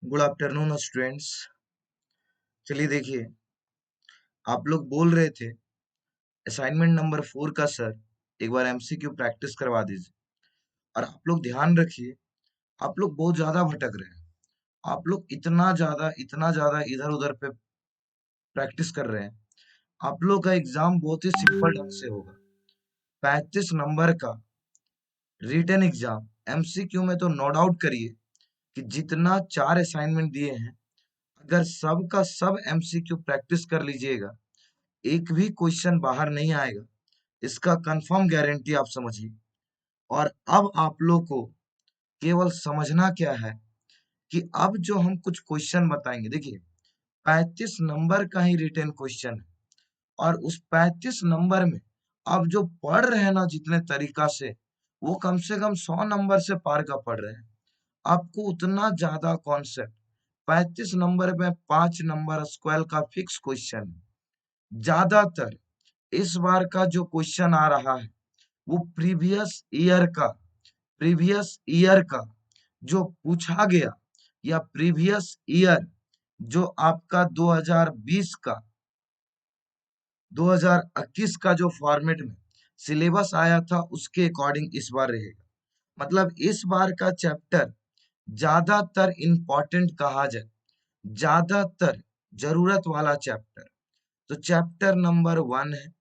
Good afternoon students. चलिए देखिए, आप लोग बोल रहे थे असाइनमेंट नंबर 4 का सर एक बार एमसीक्यू प्रैक्टिस करवा दीजिए। और आप लोग ध्यान रखिए, आप लोग बहुत ज्यादा भटक रहे हैं। आप लोग इतना ज्यादा इधर उधर पे प्रैक्टिस कर रहे हैं। आप लोग का एग्जाम बहुत ही सिंपल ढंग से होगा। 35 नंबर का रिटन एग्जाम एमसीक्यू में तो नो डाउट करिए कि जितना 4 असाइनमेंट दिए हैं, अगर सब का सब एमसीक्यू प्रैक्टिस कर लीजिएगा, एक भी क्वेश्चन बाहर नहीं आएगा। इसका कंफर्म गारंटी आप समझिए। और अब आप लोग को केवल समझना क्या है कि अब जो हम कुछ क्वेश्चन बताएंगे, देखिए 35 नंबर का ही रिटन क्वेश्चन है। और उस 35 नंबर में अब जो पढ़ रहे हैं ना जितने तरीका से, वो कम से कम 100 नंबर से पार का पढ़ रहे हैं। आपको उतना ज्यादा कॉन्सेप्ट 35 नंबर में 5 नंबर स्क्वायर का फिक्स क्वेश्चन है। ज्यादातर इस बार का जो क्वेश्चन आ रहा है वो प्रीवियस ईयर का जो पूछा गया, या प्रीवियस ईयर जो आपका 2020 का 2021 का जो फॉर्मेट में सिलेबस आया था, उसके अकॉर्डिंग इस बार रहेगा। मतलब इस बार का चैप्टर ज्यादातर इंपॉर्टेंट कहा जाए, ज्यादातर जरूरत वाला चैप्टर। तो चैप्टर नंबर 1 है,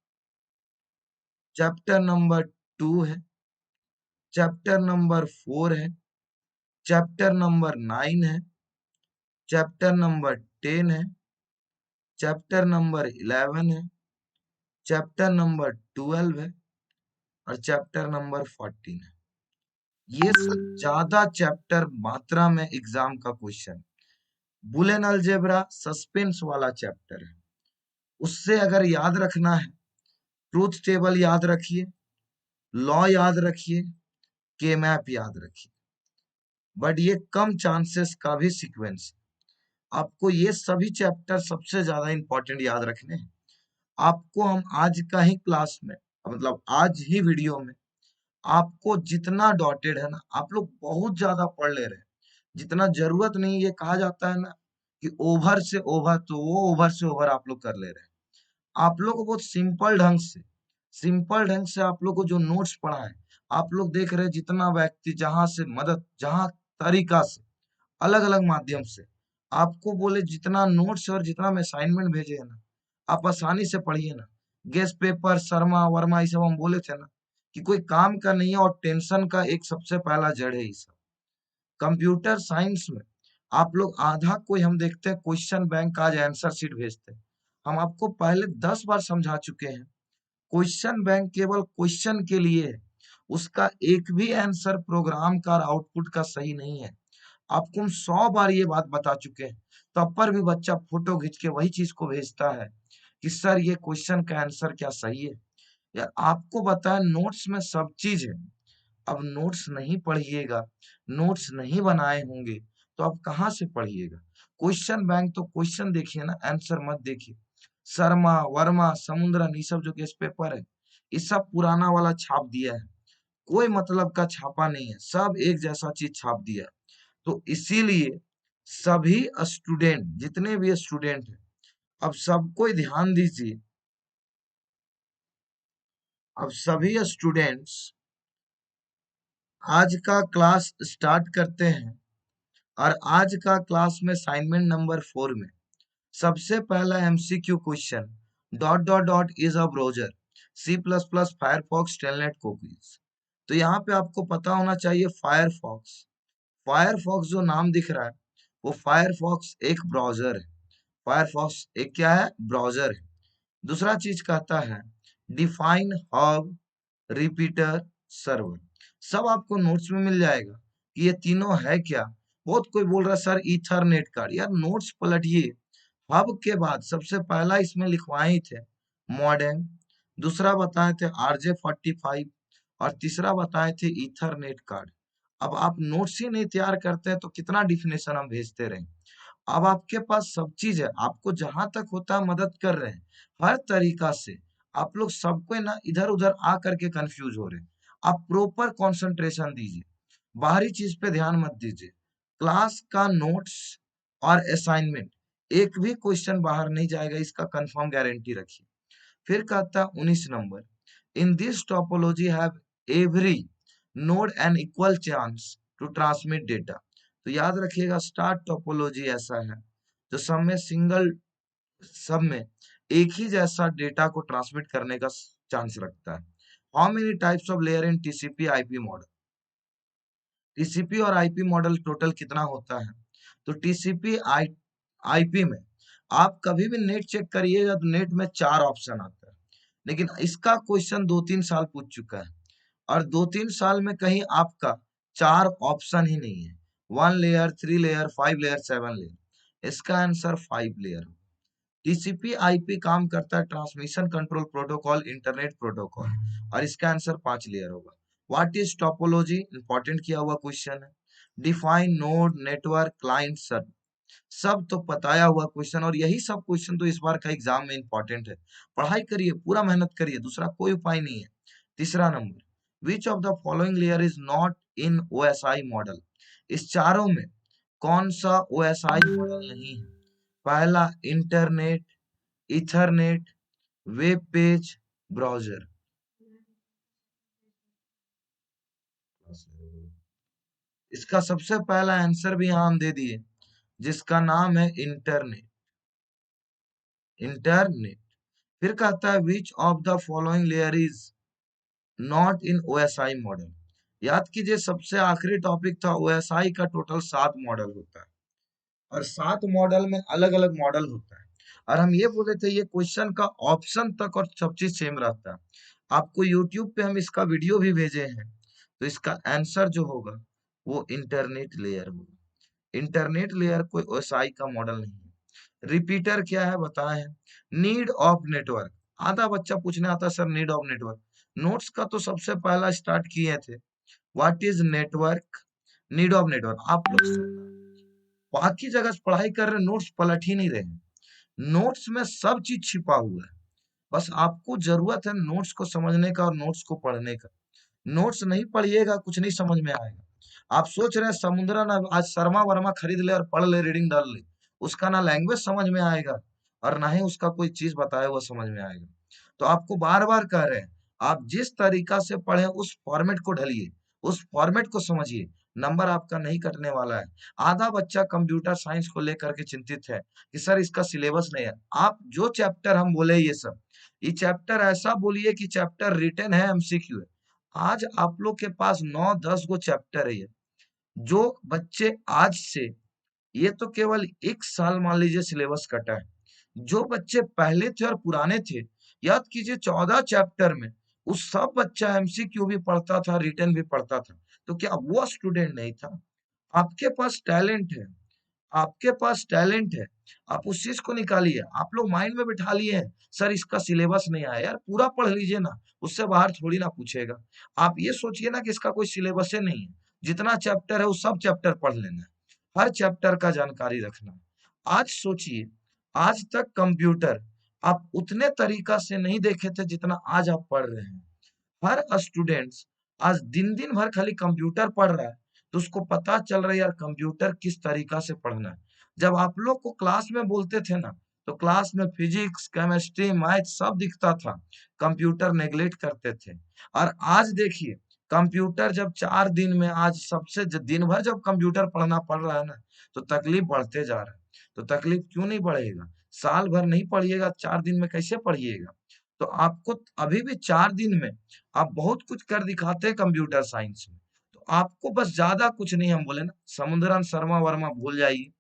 चैप्टर नंबर 2 है, चैप्टर नंबर 4 है, चैप्टर नंबर 9 है, चैप्टर नंबर 10 है, चैप्टर नंबर 11 है, चैप्टर नंबर 12 है, और चैप्टर नंबर 14 है। ये सब ज्यादा चैप्टर मात्रा में एग्जाम का क्वेश्चन। बुलियन अलजेब्रा सस्पेंस वाला चैप्टर है। उससे अगर याद रखना है, ट्रूथ टेबल याद रखिए, लॉ याद रखिए, के मैप याद रखिए। बट ये कम चांसेस का भी सीक्वेंस। आपको ये सभी चैप्टर सबसे ज्यादा इंपॉर्टेंट याद रखने हैं। आपको हम आज का ही क्लास में, मतलब आज ही वीडियो में, आपको जितना डॉटेड है ना, आप लोग बहुत ज्यादा पढ़ ले रहे हैं। जितना जरूरत नहीं, ये कहा जाता है ना कि ओवर से ओवर, तो वो ओवर से ओवर आप लोग कर ले रहे हैं। आप लोग को बहुत सिंपल ढंग से आप लोग को जो नोट्स पढ़ा है, आप लोग देख रहे हैं। जितना व्यक्ति जहां से मदद, जहां तरीका से, अलग अलग माध्यम से आपको बोले, जितना नोट्स और जितना मैं असाइनमेंट भेजे है ना, आप आसानी से पढ़िए ना। गेस्ट पेपर, शर्मा वर्मा, ये सब हम बोले थे ना कि कोई काम का नहीं है, और टेंशन का एक सबसे पहला जड़ है ये सब। कंप्यूटर साइंस में आप लोग आधा, कोई हम देखते हैं क्वेश्चन बैंक आज आंसर शीट भेजते हैं। हम आपको पहले 10 बार समझा चुके हैं, क्वेश्चन बैंक केवल क्वेश्चन के लिए है। उसका एक भी आंसर प्रोग्राम का आउटपुट का सही नहीं है। आपको हम 100 बार ये बात बता चुके हैं, तब पर भी बच्चा फोटो खींच के वही चीज को भेजता है कि सर ये क्वेश्चन का आंसर क्या सही है। यार आपको बताया, नोट्स में सब चीज है। अब नोट्स नहीं पढ़िएगा, नोट्स नहीं बनाए होंगे, तो आप कहाँ से पढ़िएगा। क्वेश्चन बैंक तो क्वेश्चन देखिए ना, आंसर मत देखिए। शर्मा वर्मा समुद्रन, ये सब जो गेस्ट पेपर है, ये सब पुराना वाला छाप दिया है। कोई मतलब का छापा नहीं है, सब एक जैसा चीज छाप दिया है। तो इसीलिए सभी स्टूडेंट, जितने भी स्टूडेंट हैं, अब सबको ध्यान दीजिए। अब सभी स्टूडेंट्स आज का क्लास स्टार्ट करते हैं। और आज का क्लास में असाइनमेंट नंबर 4 में सबसे पहला MCQ question, dot dot dot is a browser, C plus plus Firefox telnet cookies. तो यहाँ पे आपको पता होना चाहिए फायरफॉक्स। फायरफॉक्स जो नाम दिख रहा है, वो फायरफॉक्स एक ब्राउजर है। फायरफॉक्स एक क्या है? ब्राउजर है। दूसरा चीज कहता है डिफाइन हब, रिपीटर, सर्वर। सब आपको नोट्स में मिल जाएगा कि ये तीनों है क्या। बहुत कोई बोल रहा है सर ईथरनेट कार्ड। यार नोट्स पलटिए। हब के बाद सबसे पहला इसमें लिखवाए ही थे मॉडेम, दूसरा बताए थे RJ45, और तीसरा बताए थे ईथरनेट कार्ड। अब आप नोट्स ही नहीं तैयार करते हैं तो कितना डिफिनेशन हम भेजते रहें। अब आपके पास सब चीज है, आपको जहां तक होता है मदद कर रहे हैं हर तरीका से। आप लोग सबको ना इधर उधर आ करके कंफ्यूज हो रहे हैं। आप प्रॉपर कंसंट्रेशन दीजिए, बाहरी चीज पे ध्यान मत दीजिए। क्लास का नोट्स और असाइनमेंट, एक भी क्वेश्चन बाहर नहीं जाएगा, इसका कंफर्म गारंटी रखिए। फिर कहता है 19 नंबर, in this topology have every node an equal chance to transmit data. तो याद रखिएगा स्टार टोपोलॉजी ऐसा है जो सब में एक ही जैसा डेटा को ट्रांसमिट करने का चांस रखता है। How many types of layer in TCP IP model? TCP और आईपी मॉडल टोटल कितना होता है? तो टीसीपी आईपी में आप कभी भी नेट चेक करिएगा तो नेट में 4 ऑप्शन आता है, लेकिन इसका क्वेश्चन 2-3 साल पूछ चुका है, और 2-3 साल में कहीं आपका 4 ऑप्शन ही नहीं है। 1 लेयर, 3 लेयर, 5 लेयर, 7 लेयर, इसका आंसर 5 लेयर। टीसीपी आईपी काम करता है transmission control protocol, internet protocol, और इसका आंसर 5 लेयर होगा। What is topology? इंपॉर्टेंट किया हुआ क्वेश्चन है। Define node, network, client, server, सब तो बताया हुआ क्वेश्चन, और यही सब क्वेश्चन तो इस बार का एग्जाम में इंपॉर्टेंट है। पढ़ाई करिए, पूरा मेहनत करिए, दूसरा कोई उपाय नहीं है। तीसरा number, which of the following layer is not in OSI model? इस चारों में कौन सा ओएसआई मॉडल नहीं है? पहला internet, Ethernet, web page, browser. इसका सबसे पहला आंसर भी यहां हम दे दिए, जिसका नाम है इंटरनेट। इंटरनेट। फिर कहता है which of the following layer is not in OSI model? याद कीजिए सबसे आखिरी टॉपिक था ओएसआई का, टोटल 7 मॉडल होता है, और 7 मॉडल में अलग अलग मॉडल होता है, और हम ये बोले थे ये क्वेश्चन का ऑप्शन तक और सब चीज सेम रहता है। आपको यूट्यूब पे हम इसका वीडियो भी भेजे हैं, तो इसका आंसर जो होगा वो इंटरनेट लेयर होगा। इंटरनेट लेयर कोई ओएसआई का मॉडल नहीं है। रिपीटर क्या है बताएं? Need of network. आधा बच्चा पूछने आता है sir need of network, notes का तो सबसे पहला स्टार्ट किए थे। What is network? Need of network. आप लोग बाकी जगह से पढ़ाई कर रहे, नोट्स पलट ही नहीं रहे। नोट्स में सब चीज छिपा हुआ है, बस आपको जरूरत है नोट्स को समझने का और नोट्स को पढ़ने का। नोट्स नहीं पढ़िएगा कुछ नहीं समझ में आएगा। आप सोच रहे हैं समुद्रा ना आज शर्मा वर्मा खरीद ले और पढ़ ले, रीडिंग डाल ले, उसका ना लैंग्वेज समझ में आएगा और ना ही उसका कोई चीज बताया हुआ समझ में आएगा। तो आपको बार बार कह रहे हैं, आप जिस तरीका से पढ़े उस फॉर्मेट को ढलिए, उस फॉर्मेट को समझिए, नंबर आपका नहीं कटने वाला है। आधा बच्चा कंप्यूटर साइंस को लेकर के चिंतित है कि सर इसका सिलेबस नहीं है। आप जो चैप्टर हम बोले ये चैप्टर ऐसा बोलिए कि चैप्टर रिटन है, एमसीक्यू है। आज आप लोग के पास 9-10 गो चैप्टर है, ये जो बच्चे आज से, ये तो केवल 1 साल मान लीजिए सिलेबस कटा है। जो बच्चे पहले थे और पुराने थे, याद कीजिए 14 चैप्टर में उस सब बच्चा एमसीक्यू भी पढ़ता था, रिटन भी पढ़ता था। तो क्या वो स्टूडेंट नहीं था? आपके पास टैलेंट है, आपके पास टैलेंट है, आप उस चीज को निकालिए। आप लोग माइंड में बिठा लिए हैं सर इसका सिलेबस नहीं आया, यार पूरा पढ़ लीजिए ना, उससे बाहर थोड़ी ना पूछेगा। आप ये सोचिए ना कि इसका कोई सिलेबस ही नहीं है, जितना चैप्टर है वो सब चैप्टर पढ़ लेना है, हर चैप्टर का जानकारी रखना है। आज सोचिए, आज तक कंप्यूटर आप उतने तरीका से नहीं देखे थे जितना आज आप पढ़ रहे हैं। हर स्टूडेंट्स आज दिन दिन भर खाली कंप्यूटर पढ़ रहा है, तो उसको पता चल रहा है यार कंप्यूटर किस तरीका से पढ़ना है। जब आप लोग को क्लास में बोलते थे ना, तो क्लास में फिजिक्स, केमिस्ट्री, मैथ सब दिखता था, कंप्यूटर नेग्लेक्ट करते थे। और आज देखिए कंप्यूटर जब 4 दिन में, आज दिन भर जब कंप्यूटर पढ़ना पड़ रहा है ना, तो तकलीफ बढ़ते जा रहा है। तो तकलीफ क्यों नहीं बढ़ेगा? साल भर नहीं पढ़िएगा, 4 दिन में कैसे पढ़िएगा? तो आपको अभी भी 4 दिन में आप बहुत कुछ कर दिखाते हैं कंप्यूटर साइंस में। तो आपको बस ज्यादा कुछ नहीं, हम बोले ना समुद्रन शर्मा वर्मा भूल जाइए,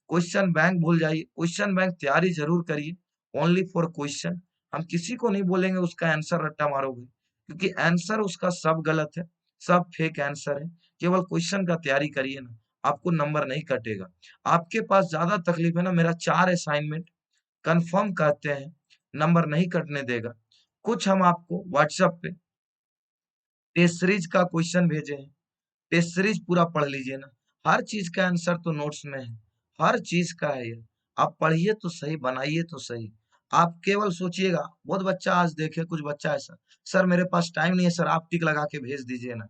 क्वेश्चन बैंक भूल जाइए, क्वेश्चन बैंक तैयारी जरूर करिए, ओनली फॉर क्वेश्चन। हम किसी को नहीं बोलेंगे उसका आंसर रट्टा मारोगे, क्योंकि आंसर उसका सब गलत है, सब फेक आंसर है। केवल क्वेश्चन का तैयारी करिए ना, आपको नंबर नहीं कटेगा। आपके पास ज्यादा तकलीफ है ना, मेरा 4 असाइनमेंट कंफर्म कहते हैं नंबर नहीं कटने देगा। कुछ हम आपको व्हाट्सएप पे टेस्ट सीरीज का क्वेश्चन भेजे हैं, टेस्ट सीरीज पूरा पढ़ लीजिए ना, हर चीज का आंसर तो नोट्स में है, हर चीज का है ये। आप पढ़िए तो सही, बनाइए तो सही। आप केवल सोचिएगा, बहुत बच्चा आज देखे, कुछ बच्चा ऐसा, सर मेरे पास टाइम नहीं है सर, आप टिक लगा के भेज दीजिए ना।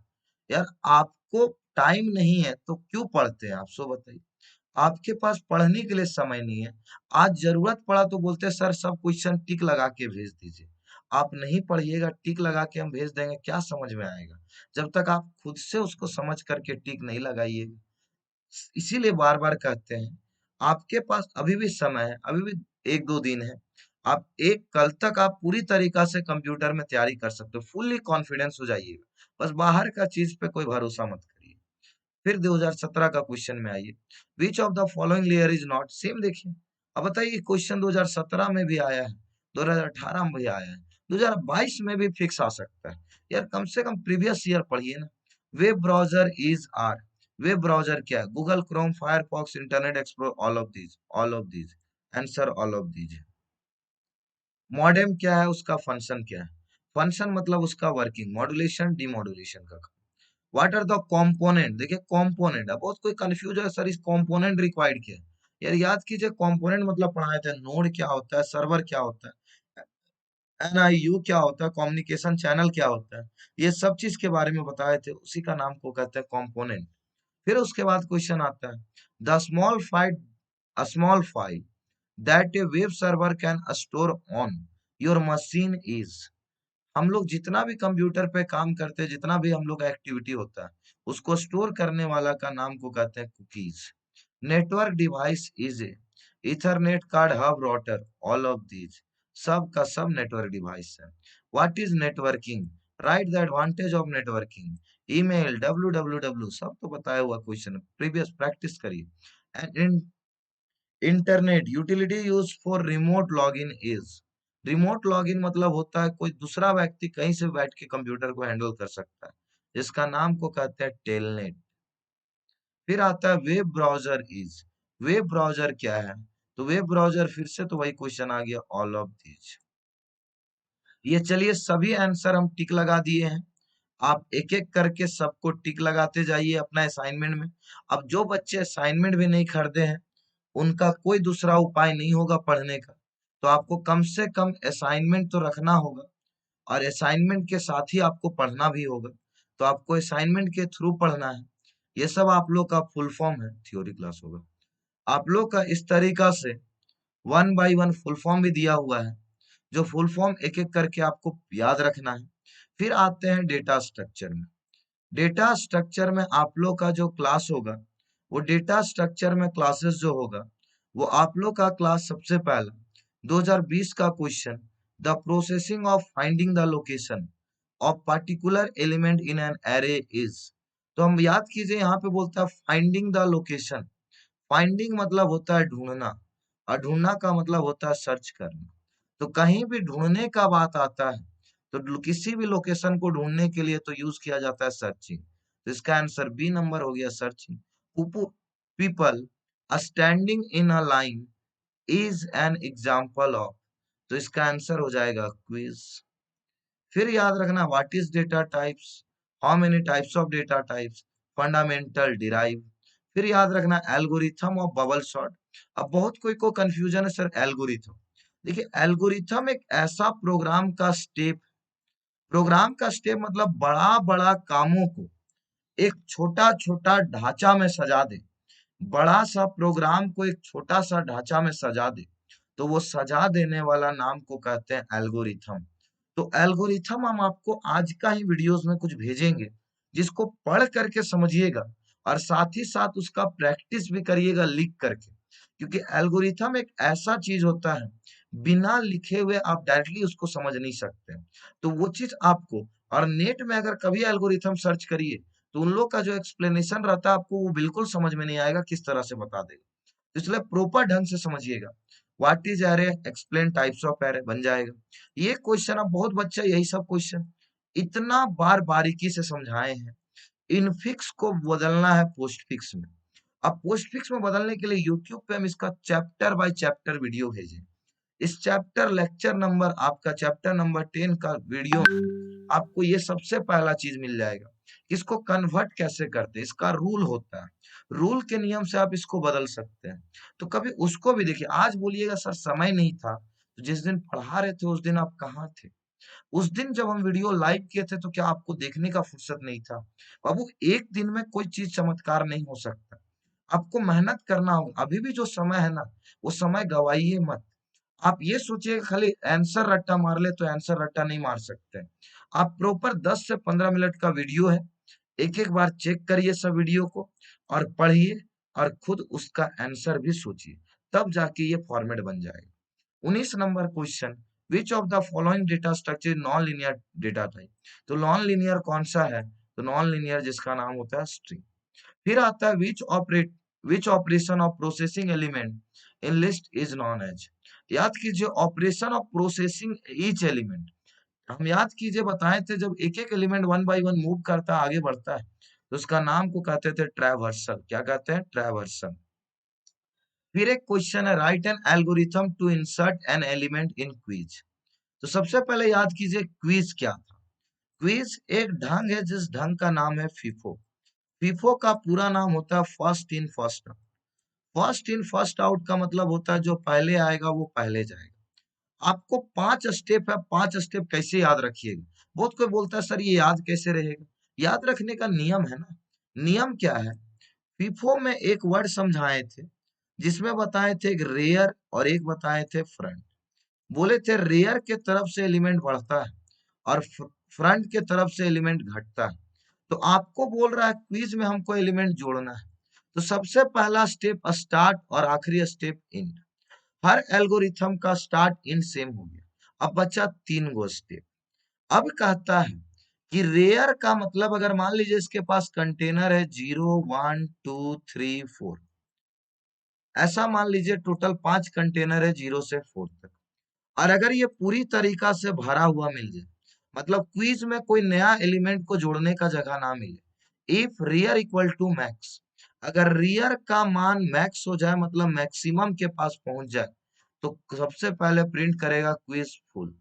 यार आपको टाइम नहीं है तो क्यों पढ़ते हैं आप, सो बताइए। आपके पास पढ़ने के लिए समय नहीं है। आज जरूरत पड़ा तो बोलते हैं सर सब क्वेश्चन टिक लगा के भेज दीजिए। आप नहीं पढ़िएगा, टिक लगा के हम भेज देंगे, क्या समझ में आएगा? जब तक आप खुद से उसको समझ करके टिक नहीं लगाइएगा। इसीलिए बार बार कहते हैं, आपके पास अभी भी समय है, अभी भी 1-2 दिन है। आप एक कल तक आप पूरी तरीका से कंप्यूटर में तैयारी कर सकते हो, फुल्ली कॉन्फिडेंस हो जाइएगा। बस बाहर का चीज पे कोई भरोसा मत करिए। फिर 2017 का क्वेश्चन में आइए, which of the following layer is not same. देखिए, अब बताइए, क्वेश्चन 2017 में भी आया है, 2018 में भी आया है, 2022 में भी फिक्स आ सकता है। यार कम से कम प्रीवियस ईयर पढ़िए ना। Web browser is are, web browser क्या है? Google Chrome, Firefox, internet explore, all of these, all of these. Answer all of these है। मॉडेम क्या है? उसका फंक्शन क्या है? फंक्शन मतलब उसका वर्किंग, मॉड्यूलेशन, डीमॉड्यूलेशन का। What are the component? देखिए कंपोनेंट, अब बहुत कोई कंफ्यूज है सर इस कंपोनेंट रिक्वायर्ड क्या है। यार याद कीजिए, कंपोनेंट मतलब पढ़ाए थे, नोड क्या होता है, सर्वर क्या होता है, एनआईयू क्या होता है, कम्युनिकेशन चैनल क्या होता है, ये सब चीज के बारे में बताए थे, उसी का नाम को कहते हैं कंपोनेंट। फिर उसके बाद क्वेश्चन आता है, the small file that A web server can store on your machine is. हम लोग जितना भी कंप्यूटर पे काम करते हैं, जितना भी हम लोग एक्टिविटी होता है, उसको स्टोर करने वाला का नाम को कहते हैं cookies. Network device is a Ethernet card, hub, router, all of these, सब का सब नेटवर्क डिवाइस है। What is networking? Right the advantage of networking. Email, www, सब तो बताया हुआ क्वेश्चन, प्रीवियस प्रैक्टिस करिए। And internet utility use for remote login is. Remote login मतलब होता है कोई दूसरा व्यक्ति कहीं से बैठ के कंप्यूटर को हैंडल कर सकता है, जिसका नाम को कहते हैं टेलनेट। फिर आता है web browser is. Web browser क्या है? तो वेब ब्राउजर फिर से तो वही क्वेश्चन आ गया, ऑल ऑफ दीज। ये चलिए सभी आंसर हम टिक लगा दिए हैं। आप एक एक करके सबको टिक लगाते जाइए अपना असाइनमेंट में। अब जो बच्चे असाइनमेंट भी नहीं खरीदे हैं, उनका कोई दूसरा उपाय नहीं होगा पढ़ने का। तो आपको कम से कम असाइनमेंट तो रखना होगा, और असाइनमेंट के साथ ही आपको पढ़ना भी होगा। तो आपको असाइनमेंट के थ्रू पढ़ना है। ये सब आप लोग का फुल फॉर्म है, थ्योरी क्लास होगा। आप लोग का इस तरीका से 1 बाय 1 फुल फॉर्म भी दिया हुआ है, जो फुल फॉर्म एक एक करके आपको याद रखना है। फिर आते हैं डेटा स्ट्रक्चर में। डेटा स्ट्रक्चर में आप लोग का जो क्लास होगा, वो डेटा स्ट्रक्चर में क्लासेस जो होगा, वो आप लोग का क्लास सबसे पहला 2020 का question, the processing of finding the location of particular element in an array is. तो हम याद कीजिए, यहाँ पे बोलता है फाइंडिंग द लोकेशन। फाइंडिंग मतलब होता है ढूंढना, और ढूंढना का मतलब होता है सर्च करना। तो कहीं भी ढूंढने का बात आता है, तो किसी भी लोकेशन को ढूंढने के लिए तो यूज किया जाता है सर्चिंग। तो इसका आंसर बी नंबर हो गया, searching. People standing in a line is an example of. तो इसका आंसर हो जाएगा क्विज। फिर याद रखना, what is data types, how many types of data types, fundamental, derive. फिर याद रखना एल्गोरिथम ऑफ बबल सॉर्ट। अब बहुत कोई को कंफ्यूजन है सर एल्गोरिथम। देखिए एल्गोरिथम एक ऐसा प्रोग्राम का स्टेप मतलब बड़ा बड़ा कामों को एक छोटा छोटा ढांचा में सजा दे। बड़ा सा प्रोग्राम को एक छोटा सा ढांचा में सजा दे, तो वो सजा देने वाला नाम को कहते हैं एल्गोरिथम। तो एल्गोरिथम हम आपको आज का ही वीडियोस में कुछ भेजेंगे, जिसको पढ़ करके समझिएगा, और साथ ही साथ उसका प्रैक्टिस भी करिएगा लिख करके। क्योंकि एल्गोरिथम एक ऐसा चीज होता है, बिना लिखे हुए आप डायरेक्टली उसको समझ नहीं सकते। तो वो चीज आपको, और नेट में अगर कभी एल्गोरिथम सर्च करिए, तो उन लोग का जो एक्सप्लेनेशन रहता है आपको वो बिल्कुल समझ में नहीं आएगा, किस तरह से बता देगा। तो इसलिए प्रॉपर ढंग से समझिएगा। What is array, explain types of array बन जाएगा। ये क्वेश्चन अब बहुत बच्चे यही सब क्वेश्चन इतना बार बारीकी से समझाए हैं। इनफिक्स को बदलना है पोस्ट फिक्स में। अब पोस्ट फिक्स में बदलने के लिए यूट्यूब पे हम इसका चैप्टर बाय चैप्टर वीडियो भेजें। इस चैप्टर लेक्चर नंबर, आपका चैप्टर नंबर 10 का वीडियो आपको ये सबसे पहला चीज मिल जाएगा। इसको कन्वर्ट कैसे करते हैं, इसका रूल होता है, रूल के नियम से आप इसको बदल सकते हैं। तो कभी उसको भी देखिए। आज बोलिएगा सर समय नहीं था, तो जिस दिन पढ़ा रहे थे उस दिन आप कहाँ थे? उस दिन जब हम वीडियो लाइव किए थे, तो क्या आपको देखने का फुर्सत नहीं था? बाबू एक दिन में कोई चीज चमत्कार नहीं हो सकता। आपको मेहनत करना होगा। अभी भी जो समय है ना, वो समय गवाइए मत। आप ये सोचिए खाली आंसर रट्टा मार ले, तो आंसर रट्टा नहीं मार सकते। आप प्रॉपर 10 से 15 मिनट का वीडियो है, एक एक बार चेक करिए सब वीडियो को और पढ़िए और खुद उसका आंसर भी सोचिए, तब जाके ये फॉर्मेट बन जाएगा। 19 number question, which of the following data structure non linear data type. तो नॉन लीनियर कौन सा है, तो नॉन लीनियर जिसका नाम होता है स्ट्रिंग। फिर आता है which operation of processing element in list is known as. याद कीजिए operation of processing each element, हम याद कीजिए बताए थे जब एक एक element one by one move करता है, आगे बढ़ता है, तो उसका नाम को कहते थे ट्रैवर्सल। क्या कहते हैं, ट्रैवर्सल। फिर एक क्वेश्चन है, write an algorithm to insert an element in queue. तो सबसे पहले याद कीजिए क्विज क्या था। क्विज एक ढंग है जिस ढंग का नाम है फीफो। फीफो का पूरा नाम होता है first in first out. First in first out का मतलब होता है जो पहले आएगा वो पहले जाएगा। आपको 5 स्टेप है, 5 स्टेप कैसे याद रखिएगा। बहुत कोई बोलता है सर ये याद कैसे रहेगा। याद रखने का नियम है ना। नियम क्या है, फीफो में एक वर्ड समझाए थे जिसमें बताए थे एक रेयर और एक बताए थे फ्रंट। बोले थे रेयर के तरफ से एलिमेंट बढ़ता है और फ्रंट के तरफ से एलिमेंट घटता है। तो आपको बोल रहा है क्विज में हमको एलिमेंट जोड़ना है, तो सबसे पहला स्टेप स्टार्ट और आखिरी स्टेप इन। हर एल्गोरिथम का स्टार्ट इन सेम हो गया। अब बचा 3 गो स्टेप। अब कहता है कि रेयर का मतलब अगर मान लीजिए इसके पास कंटेनर है 0 1 2 3 4, ऐसा मान लीजिए टोटल 5 कंटेनर है 0 से 4 तक। और अगर ये पूरी तरीका से भरा हुआ मिल जाए, मतलब क्विज में कोई नया एलिमेंट को जोड़ने का जगह ना मिले, if rear equal to max, अगर रियर का मान मैक्स हो जाए मतलब मैक्सिमम के पास पहुंच जाए, तो सबसे पहले प्रिंट करेगा क्विज फुल।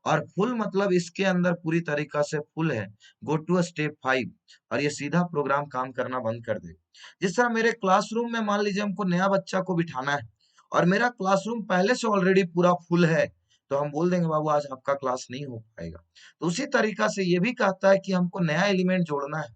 और फुल मतलब इसके अंदर पूरी तरीका से फुल है, गो टू स्टेप 5, और ये सीधा प्रोग्राम काम करना बंद कर दे। जिस तरह मेरे क्लासरूम में मान लीजिए हमको नया बच्चा को बिठाना है और मेरा क्लासरूम पहले से ऑलरेडी पूरा फुल है, तो हम बोल देंगे बाबू आज आपका क्लास नहीं हो पाएगा। तो उसी तरीका से ये भी कहता है कि हमको नया एलिमेंट जोड़ना है,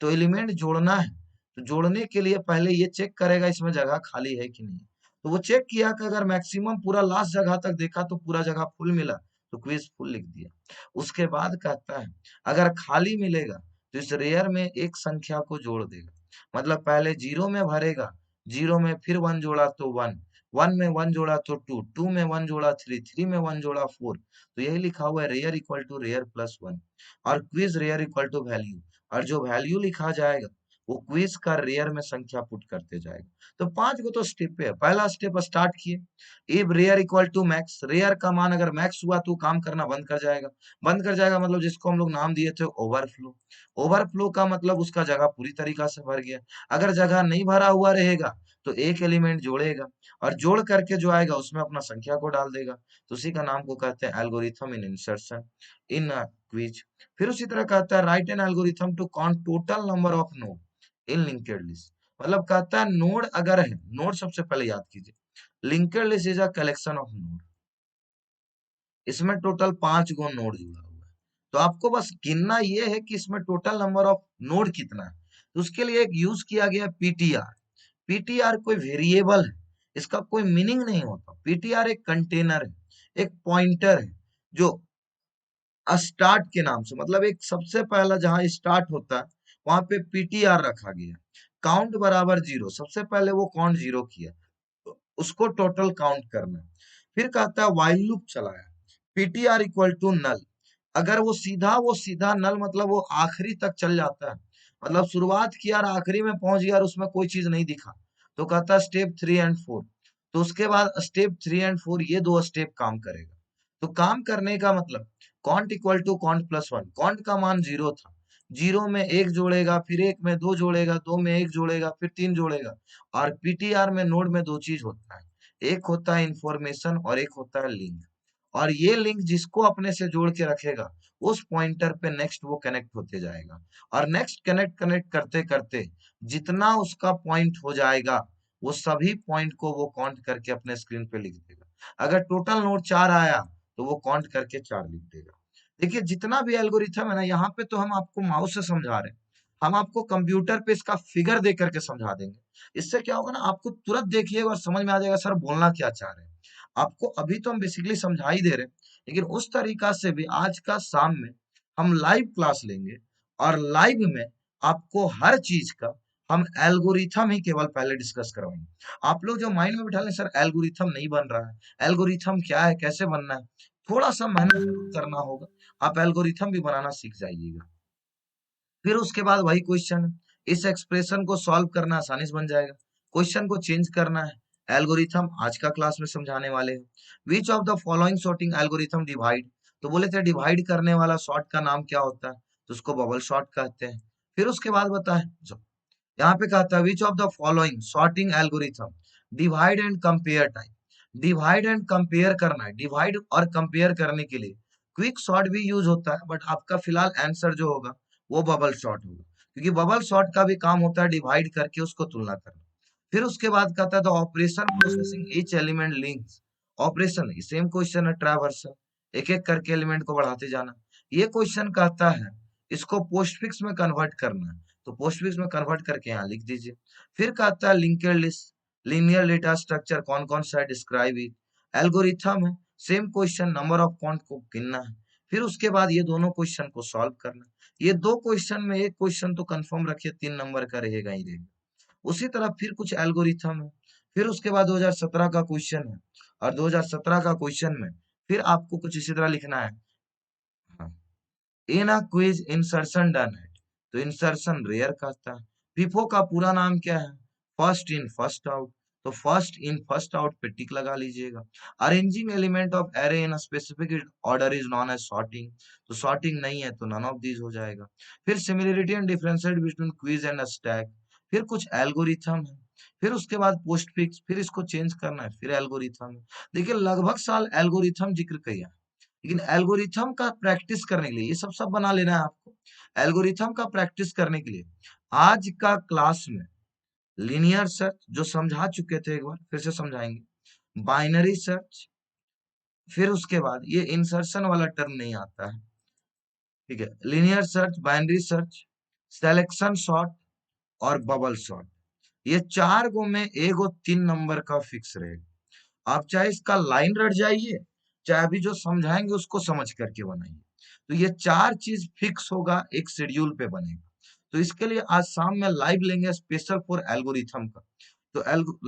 तो एलिमेंट जोड़ना है, तो जोड़ने के लिए पहले ये चेक करेगा इसमें जगह खाली है कि नहीं। तो वो चेक किया कि अगर मैक्सिमम पूरा लास्ट जगह तक देखा तो पूरा जगह फुल मिला, तो क्विज फुल लिख दिया। उसके बाद कहता है अगर खाली मिलेगा तो इस रेयर में एक संख्या को जोड़ देगा, मतलब पहले 0 में भरेगा, 0 में फिर 1 जोड़ा तो 1, 1 में 1 जोड़ा तो 2, 2 में 1 जोड़ा 3, 3 में 1 जोड़ा 4। तो यही लिखा हुआ है rear equal to rear plus 1, और queue rear equal to value, और जो वैल्यू लिखा जाएगा वो क्विज का रेयर में संख्या पुट करते जाएगा। तो 5 को तो स्टेप है। पहला स्टेप स्टार्ट किए, if rear equal to max, rear का मान अगर मैक्स हुआ तो काम करना बंद कर जाएगा। बंद कर जाएगा मतलब जिसको हम लोग नाम दिए थे ओवरफ्लो। ओवरफ्लो का मतलब उसका जगह पूरी तरीका से भर गया। अगर जगह नहीं भरा हुआ रहेगा तो एक एलिमेंट जोड़ेगा और जोड़ करके जो आएगा उसमें अपना संख्या को डाल देगा। तो उसी का नाम को कहते हैं algorithm in insertion in queue. फिर उसी तरह कहता है write an algorithm to count total number of node in linked list. मतलब कहता है नोड अगर है, नोड सबसे पहले याद कीजिए, linked list is a collection of node. इसमें टोटल 5 गो नोड जुड़ा हुआ है, तो आपको बस गिनना ये है कि इसमें टोटल नंबर ऑफ नोड कितना है। तो उसके लिए एक यूज किया गया पीटीआर। पीटीआर कोई वेरिएबल है, इसका कोई मीनिंग नहीं होता। पीटीआर एक कंटेनर है, एक पॉइंटर है जो स्टार्ट के नाम से, मतलब एक सबसे पहला जहां स्टार्ट होता है वहां पे पीटीआर रखा गया। काउंट बराबर 0, सबसे पहले वो काउंट 0 किया, तो उसको टोटल काउंट करना। फिर कहता है व्हाइल लूप चलाया, पीटीआर इक्वल टू नल। अगर वो सीधा नल मतलब वो आखिरी तक चल जाता है, मतलब शुरुआत किया और आखिरी में पहुंच गया और उसमें कोई चीज नहीं दिखा, तो कहता है स्टेप 3 एंड 4। तो उसके बाद स्टेप 3 एंड 4 ये 2 स्टेप काम करेगा। तो काम करने का मतलब count equal to count plus 1। Count का मान 0 था, 0 में 1 जोड़ेगा, फिर 1 में 2 जोड़ेगा, 2 में 1 जोड़ेगा, फिर 3 जोड़ेगा। और पीटीआर में नोड में 2 चीज होता है, एक होता है इंफॉर्मेशन और एक होता है लिंक। और ये लिंक जिसको अपने से जोड़ के रखेगा उस पॉइंटर पे नेक्स्ट वो कनेक्ट होते जाएगा, और नेक्स्ट कनेक्ट कनेक्ट करते करते जितना उसका पॉइंट हो जाएगा वो सभी पॉइंट को वो काउंट करके अपने स्क्रीन पे लिख देगा। अगर टोटल नोड 4 आया तो वो काउंट करके 4 लिख देगा। देखिए जितना भी एल्गोरिथम है ना, यहाँ पे तो हम आपको माउस से समझा रहे हैं, हम आपको कंप्यूटर पे इसका फिगर दे करके समझा देंगे। इससे क्या होगा ना, आपको तुरंत देखिएगा और समझ में आ जाएगा सर बोलना क्या चाह रहे हैं। आपको अभी तो हम बेसिकली समझा ही दे रहे हैं, लेकिन उस तरीका से भी आज का शाम में हम लाइव क्लास लेंगे, और लाइव में आपको हर चीज का हम एल्गोरिथम ही केवल पहले डिस्कस करवाएंगे। आप लोग जो माइंड में बिठा लें सर एल्गोरिथम नहीं बन रहा है, एल्गोरिथम क्या है, कैसे बनना है, थोड़ा सा मेहनत जरूर करना होगा, आप एल्गोरिथम भी बनाना सीख जाइएगा। फिर उसके बाद वही क्वेश्चन है, इस एक्सप्रेशन को सॉल्व करना आसानी से बन जाएगा। क्वेश्चन को चेंज करना है, एल्गोरिथम आज का क्लास में समझाने वाले हैं। Which of the following sorting algorithm divide, तो बोले थे डिवाइड करने वाला सॉर्ट का नाम क्या होता है, तो उसको बबल सॉर्ट कहते हैं। फिर उसके बाद बताए, यहाँ पे कहता है which of the following sorting algorithm divide and compare type, divide and compare करना है, डिवाइड और कंपेयर करने के लिए क्विक सॉर्ट भी यूज होता है, बट आपका फिलहाल आंसर जो होगा वो बबल शॉर्ट होगा, क्योंकि बबल शॉर्ट का भी काम होता है डिवाइड करके उसको तुलना करना। फिर उसके बाद कहता है the operation processing each element links, operation same question है, ट्रैवर्सल, एक एक करके एलिमेंट को बढ़ाते जाना। ये क्वेश्चन कहता है इसको पोस्टफिक्स में कन्वर्ट करना है, तो पोस्टफिक्स में कन्वर्ट करके यहाँ लिख दीजिए। फिर कहता है linked list, linear data structure कौन कौन सा है, डिस्क्राइब इट। एल्गोरिथम है, same question, number of count को गिनना है। फिर उसके बाद ये दोनों क्वेश्चन को सॉल्व करना है। ये दो क्वेश्चन में एक क्वेश्चन तो कंफर्म रखिए 3 नंबर का रहेगा ही रहेगा। उसी तरह फिर कुछ एल्गोरिथम है। फिर उसके बाद 2017 का क्वेश्चन है, और 2017 का क्वेश्चन में फिर आपको कुछ इसी तरह लिखना है। हाँ, in a queue insertion done at, तो इंसर्शन रेयर कहता है। फिफो का पूरा नाम क्या है, फर्स्ट इन फर्स्ट आउट, तो फर्स्ट इन फर्स्ट आउट पे टिक लगा लीजिएगा। Arranging element of array in specific order is known as sorting, तो सॉर्टिंग नहीं है तो नन ऑफ दीज हो जाएगा। फिर similarity and differentiate between queue and stack, फिर कुछ एल्गोरिथम है। फिर उसके बाद पोस्ट फिक्स, फिर इसको चेंज करना है, फिर एल्गोरिथम है। देखिए लगभग साल एल्गोरिथम जिक्र किया, लेकिन एल्गोरिथम का प्रैक्टिस करने के लिए ये सब बना लेना है आपको। एल्गोरिथम का प्रैक्टिस करने के लिए आज का क्लास में लीनियर सर्च जो समझा चुके थे, एक बार फिर से समझाएंगे। बाइनरी सर्च, फिर उसके बाद ये इंसर्शन वाला टर्म नहीं आता है, ठीक है, linear search, binary search, selection sort और बबल सॉर्ट, ये चार गो में एगो 3 नंबर का फिक्स रहेगा। आप चाहे इसका लाइन रट जाइए, चाहे अभी जो समझाएंगे उसको समझ करके बनाइए, तो ये चार चीज फिक्स होगा, एक शेड्यूल पे बनेगा। तो इसके लिए आज शाम में लाइव लेंगे स्पेशल फॉर एल्गोरिथम का, तो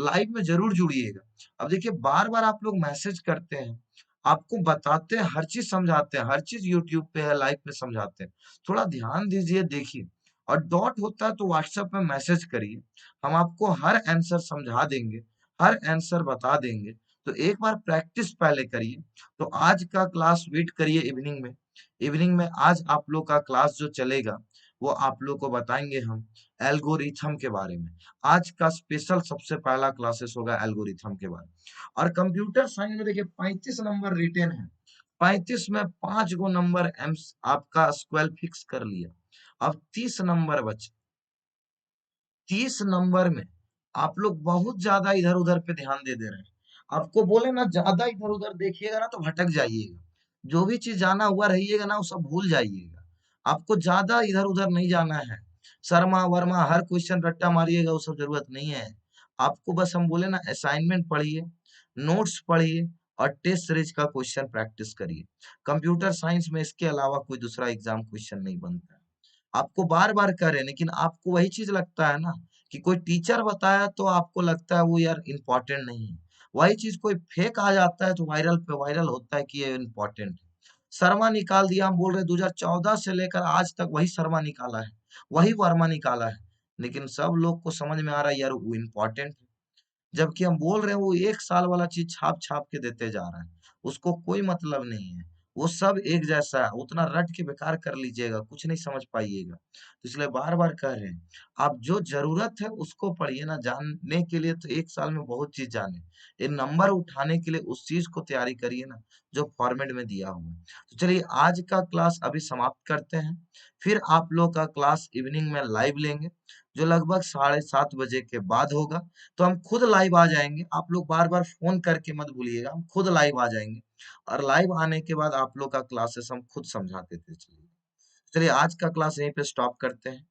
लाइव में जरूर जुड़िएगा। अब देखिए बार बार आप लोग मैसेज करते हैं, आपको बताते हैं, हर चीज समझाते हैं, हर चीज यूट्यूब पे है, लाइव में समझाते हैं, थोड़ा ध्यान दीजिए, देखिए। और डॉट होता है तो व्हाट्सएप में मैसेज करिए, हम आपको हर आंसर समझा देंगे, हर आंसर बता देंगे। तो एक बार प्रैक्टिस पहले करिए। तो आज का क्लास वेट करिए इवनिंग में, इवनिंग में आज आप लोग का क्लास जो चलेगा वो आप लोग को बताएंगे हम एल्गोरिथम के बारे में। आज का स्पेशल सबसे पहला क्लासेस होगा एल्गोरिथम के बारे में। और कंप्यूटर साइंस में देखिए 35 नंबर रिटेन है, 35 में 5 गो नंबर एम्स आपका स्क्वायर फिक्स कर लिया, अब 30 नंबर बचे। 30 नंबर में आप लोग बहुत ज्यादा इधर उधर पे ध्यान दे रहे हैं। आपको बोले ना ज्यादा इधर उधर देखिएगा ना तो भटक जाइएगा, जो भी चीज जाना हुआ रहिएगा ना वो सब भूल जाइएगा। आपको ज्यादा इधर उधर नहीं जाना है, शर्मा वर्मा हर क्वेश्चन रट्टा मारिएगा वो सब जरूरत नहीं है। आपको बस हम बोले ना असाइनमेंट पढ़िए, नोट्स पढ़िए, और टेस्ट सीरीज का क्वेश्चन प्रैक्टिस करिए। कंप्यूटर साइंस में इसके अलावा कोई दूसरा एग्जाम क्वेश्चन नहीं बनता है। आपको बार बार कह रहे हैं, लेकिन आपको वही चीज लगता है ना कि कोई टीचर बताया तो आपको लगता है वो यार इम्पोर्टेंट नहीं है, वही चीज कोई फेक आ जाता है तो वायरल पे वायरल होता है कि ये इम्पोर्टेंट है। शर्मा निकाल दिया, हम बोल रहे 2014 से लेकर आज तक वही शर्मा निकाला है, वही वर्मा निकाला है, लेकिन सब लोग को समझ में आ रहा है यार वो इम्पोर्टेंट है। जबकि हम बोल रहे हैं वो 1 साल वाला चीज छाप छाप के देते जा रहा है, उसको कोई मतलब नहीं है। वो सब एक जैसा है, उतना रट के बेकार कर लीजिएगा, कुछ नहीं समझ पाइएगा। तो इसलिए बार बार कह रहे हैं, आप जो जरूरत है उसको पढ़िए ना, जानने के लिए तो 1 साल में बहुत चीज जाने, ये नंबर उठाने के लिए उस चीज को तैयारी करिए ना जो फॉर्मेट में दिया हुआ है। तो चलिए आज का क्लास अभी समाप्त करते हैं, फिर आप लोग का क्लास इवनिंग में लाइव लेंगे, जो लगभग 7:30 बजे के बाद होगा। तो हम खुद लाइव आ जाएंगे, आप लोग बार बार फोन करके मत भूलिएगा, हम खुद लाइव आ जाएंगे, और लाइव आने के बाद आप लोग का क्लासेस हम खुद समझाते थे। चलिए आज का क्लास यहीं पे स्टॉप करते हैं।